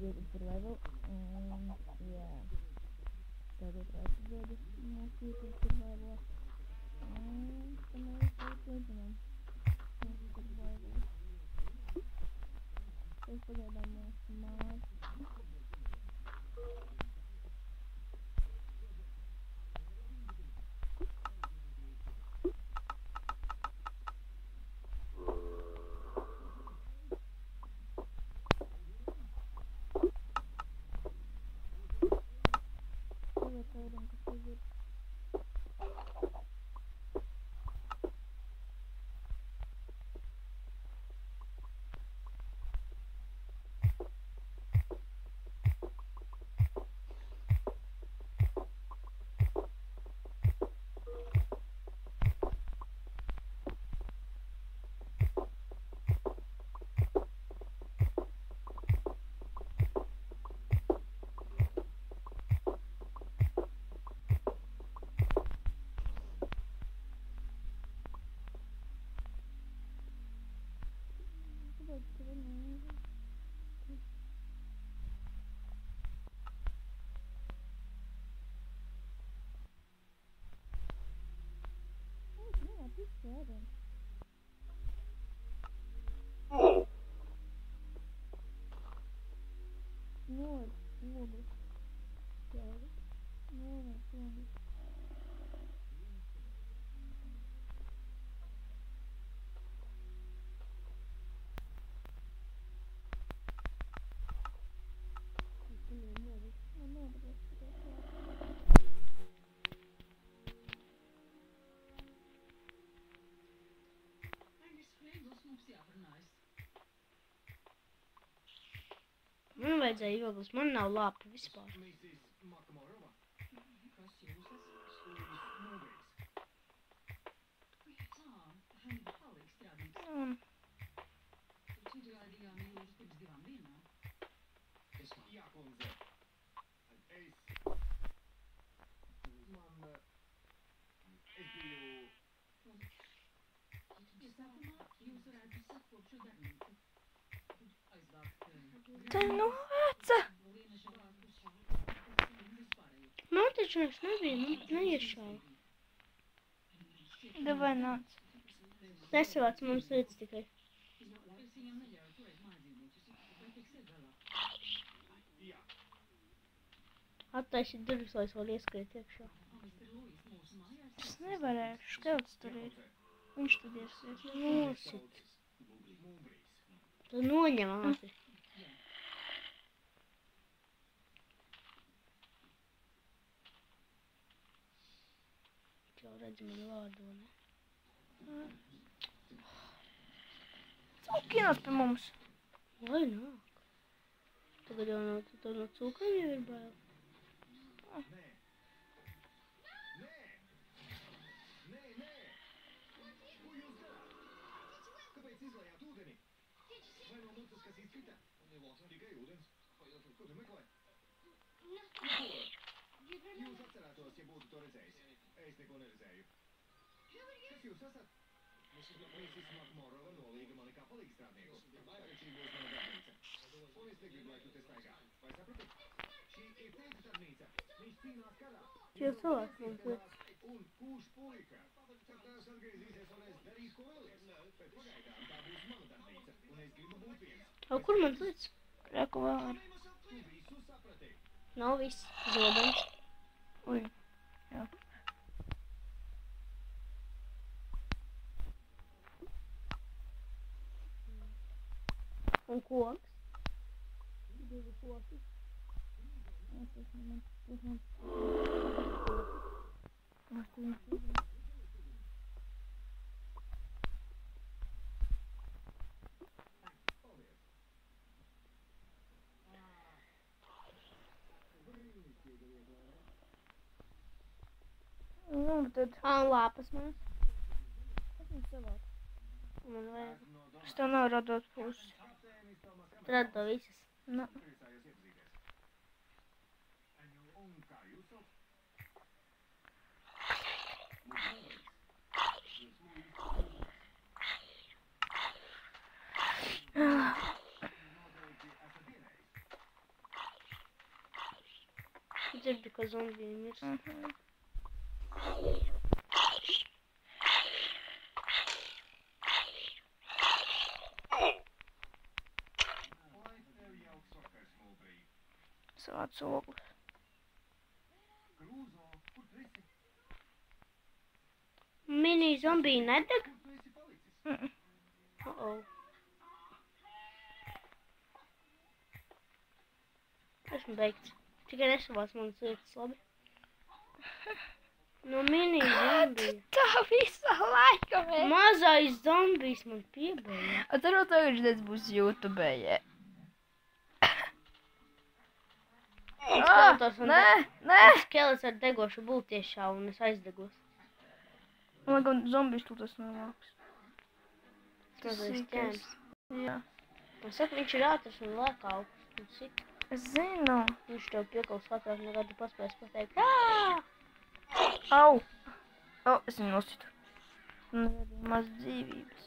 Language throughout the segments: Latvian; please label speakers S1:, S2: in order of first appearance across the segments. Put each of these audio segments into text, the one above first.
S1: Good survival. Yeah. Tātad aizsardzību mūsu YouTube survival. Tad mēs turpinām mūsu survival. Es pagaidām mūsu māju. Ceram, ka tas ir. Seven. Nord, Nord. Seven. Nord, Nord. Man vajadzēja joglas, man nav lāpa vispār. Tā nāca! Man taču mēs nebija, neiešāja. Davai nāc. Nesavāc mums lietas tikai. Attaisi durvis, lai es vēl ieskriet iekšā. Es nevarēšu, skelts tur ir. Viņš tad ieskriet, nosit. Tad noņem ātri. Jau redzi mani vārdu, ne? Cūkināt pie mums. Lai nāk. Tagad jau no cūkaņiem ir bail.
S2: Jūs atcerētos, ja būtu to redzējis. Es neko neredzēju. Kas jūs esat? Mīsis Makmorova nolīga mani kā palīgstrādnieku. Tagad šī būs mana darbnīca. Un es negribu, lai tu te staigā. Vai saprati? Šī ir teica darbnīca. Viņš cīnās karā.
S1: Jau salāk mums lietas.
S2: Un kūš puika. Tad tās atgriezīsies un es darīšu, ko vēlies. Bet pagaidām tā būs mana darbnīca. Un es gribu būt viens.
S1: Kur mans lietas? Reku vēl ar.
S2: Tu visu saprati.
S1: Nav viss. Zodams. Ui. Jā. Un koks. Divi koki. Tas man. Tad lāpas man. Kas man savāk? Man vajag. Es tev nav radot pusi. Rad to visas. Nu. Dzirdu, ka zombiji mirst.
S2: Lai tev jauks vakars, Mulbrī.
S3: Savāc ogles.
S2: Krūzo, kur tu esi?
S1: Mini zombiji nedeg?
S2: Kur tu esi palicis?
S1: Oh. Esmu beigts. Tikai nesavāc manas lietas, labi? No mini zombija.
S3: Tā visa laika mēs.
S1: Mazais zombijs man piebeja.
S3: Atcerot, ka viņš būs YouTube. Nē, nē.
S1: Skelets ar degošu būtu tiešā un es aizdegos.
S3: Man liekas, zombijs tu tas nenāks.
S1: Mazais ķēns.
S3: Jā.
S1: Man saka, viņš ir ātrs un lēk augsts. Un sit.
S3: Es zinu.
S1: Viņš tev piekals ātrāk nekā tu paspēs pateikt. Ā!
S3: Au! O, es viņu nositu. Un arī maz dzīvības.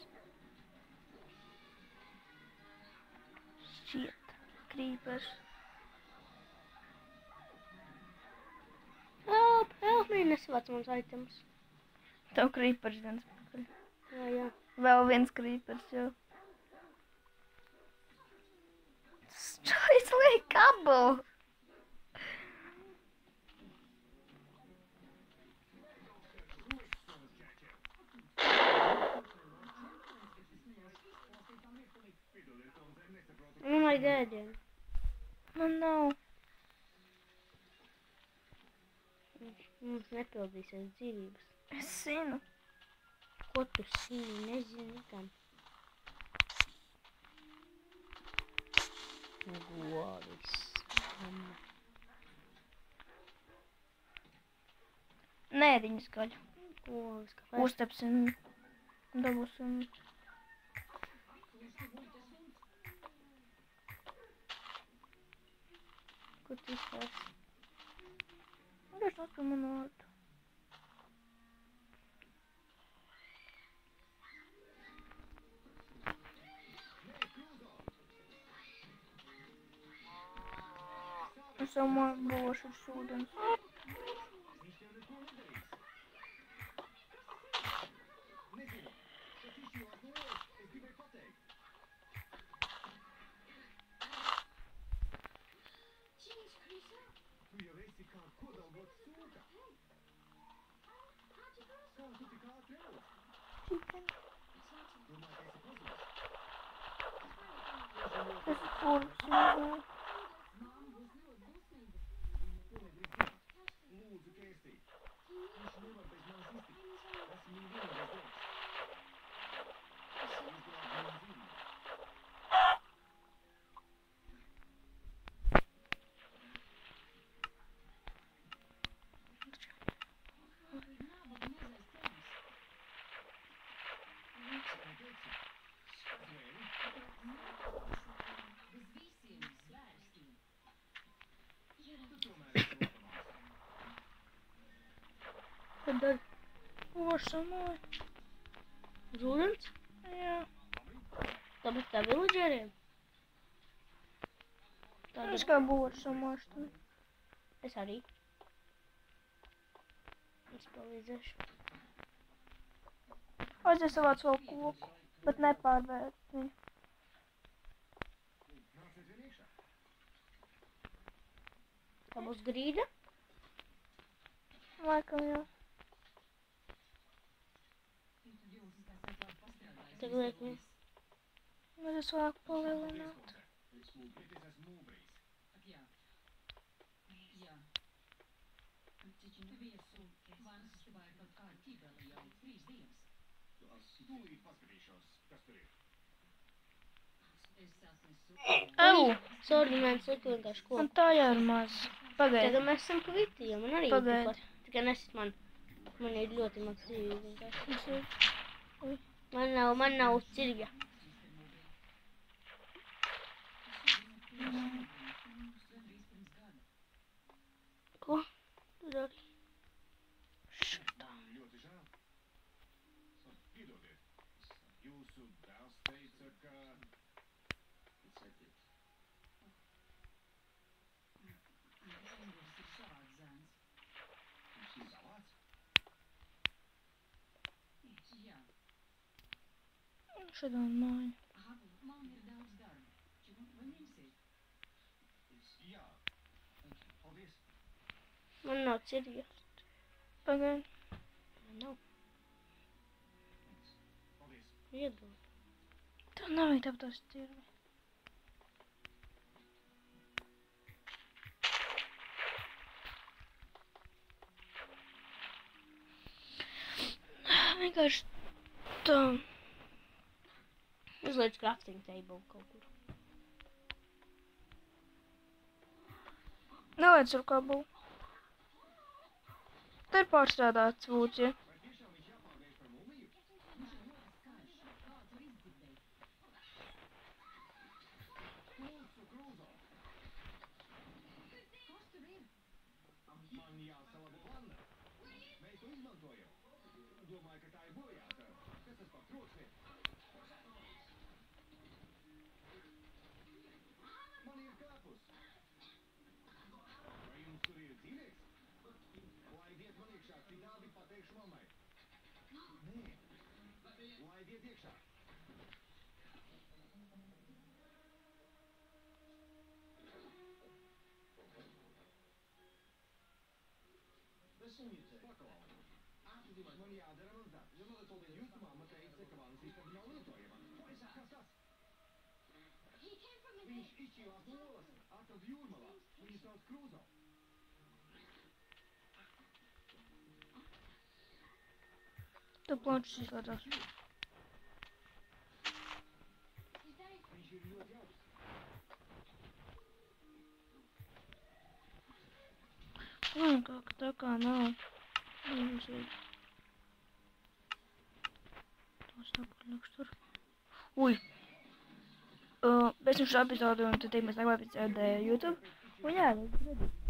S3: Šķiet. Creepers.
S1: Help me, nesavāc manas items.
S3: Tev creepers viens pakaļ.
S1: Jā.
S3: Vēl viens creepers jau. Čalis liek kabu!
S1: Man vajag ēdienu.
S3: Man nav.
S1: Mums nepildīsies dzīvības.
S3: Es zinu.
S1: Ko tu sini? Nezinu gan. Govis.
S3: Nēdiņas gaļu.
S1: Govis, kāpēc?
S3: Uztepsim. Dabūsim.
S1: Ko tu izpērs?
S3: Viņš nāk pie manu vārdu. Es jau man būšu ar sūdens.
S2: Viņš tev neko nedarīs. Nezinu, kas izšķīlās no ēst, es gribēju pateikt. Tu jau esi kā kodolgots sūka. Kā tu tik ātri aug? Domāju, ka esi pazudis.
S3: Es pulcinu.
S2: Lūdzu, Kēstī. Viņš nevar bez manis iztikt. Esmu viņa vienīgais draugs. Izglāb manu dzīvību.
S1: Ko dari?
S3: Ošamai.
S1: Zūdens?
S3: Jā.
S1: Tāpēc tā villageriem?
S3: Viņš kā bošamais.
S1: Es arī. Es palīdzēšu.
S3: Aizies savāc vēl koku, bet nepārvērt viņu.
S2: Nāciet vien iekšā.
S1: Tā būs grīda?
S3: Laikam jau.
S1: Tagad liek viņu.
S3: Es vāku palielināt.
S2: Bet es esmu Mulbrijs. Tūlīt paskatīšos, kas tur ir.
S3: Au!
S1: Sorry, man saka vienkārši ko.
S3: Man tā jau ir maz. Pagaidi.
S1: Tagad mēs esam kviti, jo man arī ir
S3: Pagaidi.
S1: tikpat. Tikai nesit man. Man ir ļoti maz dzīvība vienkārši.
S3: Es ir.
S1: Man nav cirja. Ko? Tu dari?
S2: Ļoti žēl. Piedodiet. Jūsu dēls teica, ka...
S3: Šodien māju.
S2: Jā. Paldies.
S1: Man nav cirjas.
S3: Pagaid.
S1: Man nav.
S2: Paldies.
S1: Iedod.
S3: Tev nevajag tev tās cirvi. Vienkārši tā.
S1: Uzliec crafting table kaut kur.
S3: Nevajag ar kabu. Te ir pārstrādāts vūts, ja?
S2: Vai tiešām viņš jāpārvērš par mumiju? Lūdzu, Krūzo. Man jāsalabo vanna. Mēs to izmantojam. Domāju, ka tā ir bojāta. Kas tas par troksni? Man ir kapus. Vai jums tur ir dzīvnieks? Laidiet man iekšā, citādi pateikšu mammai. Nē. Laidiet iekšā. Paklaus. Man jādara mans darbs. Jūsu mamma teica, ka vannas istaba nav lietojama. Kas tas? Viņš izšķīvās no olas, atrada jūrmalā. Viņu sauc Krūzo.
S3: Tu planšas izslēdzās.
S2: Viņš ir ļoti jauks.
S3: Tā kā nav. Mums ir. Tos nepārlikšu tur. Ui. Pēc šā epizodu un tad tiekamies nākamajā epizodē YouTube. Un jā, redz.